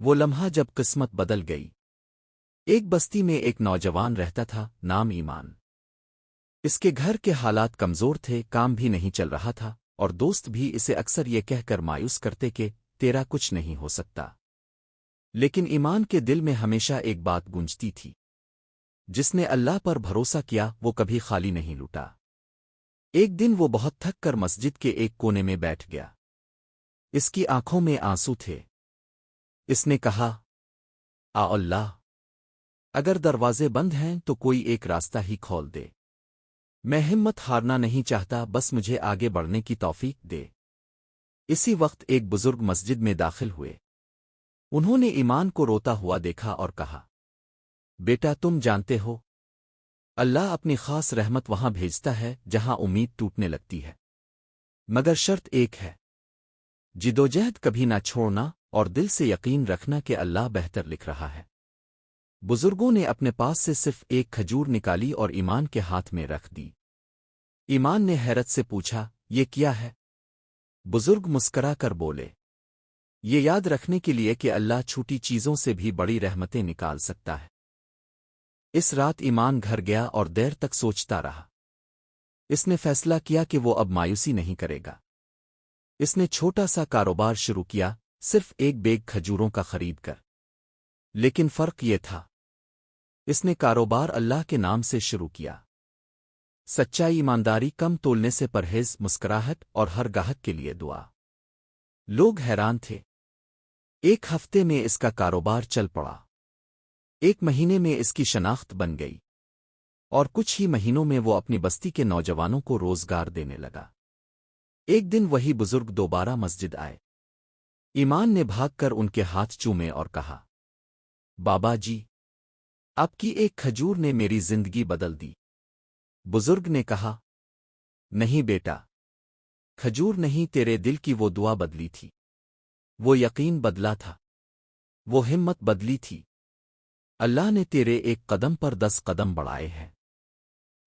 وہ لمحہ جب قسمت بدل گئی۔ ایک بستی میں ایک نوجوان رہتا تھا، نام ایمان۔ اس کے گھر کے حالات کمزور تھے، کام بھی نہیں چل رہا تھا، اور دوست بھی اسے اکثر یہ کہہ کر مایوس کرتے کہ تیرا کچھ نہیں ہو سکتا۔ لیکن ایمان کے دل میں ہمیشہ ایک بات گونجتی تھی، جس نے اللہ پر بھروسہ کیا وہ کبھی خالی نہیں لوٹا۔ ایک دن وہ بہت تھک کر مسجد کے ایک کونے میں بیٹھ گیا۔ اس کی آنکھوں میں آنسو تھے۔ اس نے کہا، اللہ، اگر دروازے بند ہیں تو کوئی ایک راستہ ہی کھول دے۔ میں ہمت ہارنا نہیں چاہتا، بس مجھے آگے بڑھنے کی توفیق دے۔ اسی وقت ایک بزرگ مسجد میں داخل ہوئے۔ انہوں نے ایمان کو روتا ہوا دیکھا اور کہا، بیٹا، تم جانتے ہو اللہ اپنی خاص رحمت وہاں بھیجتا ہے جہاں امید ٹوٹنے لگتی ہے، مگر شرط ایک ہے، جدوجہد کبھی نہ چھوڑنا اور دل سے یقین رکھنا کہ اللہ بہتر لکھ رہا ہے۔ بزرگوں نے اپنے پاس سے صرف ایک کھجور نکالی اور ایمان کے ہاتھ میں رکھ دی۔ ایمان نے حیرت سے پوچھا، یہ کیا ہے؟ بزرگ مسکرا کر بولے، یہ یاد رکھنے کے لیے کہ اللہ چھوٹی چیزوں سے بھی بڑی رحمتیں نکال سکتا ہے۔ اس رات ایمان گھر گیا اور دیر تک سوچتا رہا۔ اس نے فیصلہ کیا کہ وہ اب مایوسی نہیں کرے گا۔ اس نے چھوٹا سا کاروبار شروع کیا، صرف ایک بیگ کھجوروں کا خرید کر۔ لیکن فرق یہ تھا، اس نے کاروبار اللہ کے نام سے شروع کیا۔ سچائی، ایمانداری، کم تولنے سے پرہیز، مسکراہٹ اور ہر گاہک کے لیے دعا۔ لوگ حیران تھے۔ ایک ہفتے میں اس کا کاروبار چل پڑا، ایک مہینے میں اس کی شناخت بن گئی، اور کچھ ہی مہینوں میں وہ اپنی بستی کے نوجوانوں کو روزگار دینے لگا۔ ایک دن وہی بزرگ دوبارہ مسجد آئے۔ ایمان نے بھاگ کر ان کے ہاتھ چومے اور کہا، بابا جی، آپ کی ایک کھجور نے میری زندگی بدل دی۔ بزرگ نے کہا، نہیں بیٹا، کھجور نہیں، تیرے دل کی وہ دعا بدلی تھی، وہ یقین بدلا تھا، وہ ہمت بدلی تھی۔ اللہ نے تیرے ایک قدم پر 10 قدم بڑھائے ہیں۔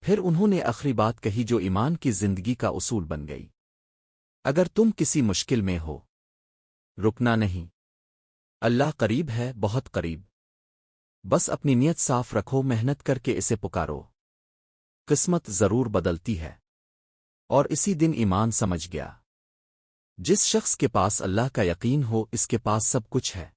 پھر انہوں نے آخری بات کہی جو ایمان کی زندگی کا اصول بن گئی، اگر تم کسی مشکل میں ہو، رکنا نہیں، اللہ قریب ہے، بہت قریب۔ بس اپنی نیت صاف رکھو، محنت کر کے اسے پکارو، قسمت ضرور بدلتی ہے۔ اور اسی دن ایمان سمجھ گیا، جس شخص کے پاس اللہ کا یقین ہو، اس کے پاس سب کچھ ہے۔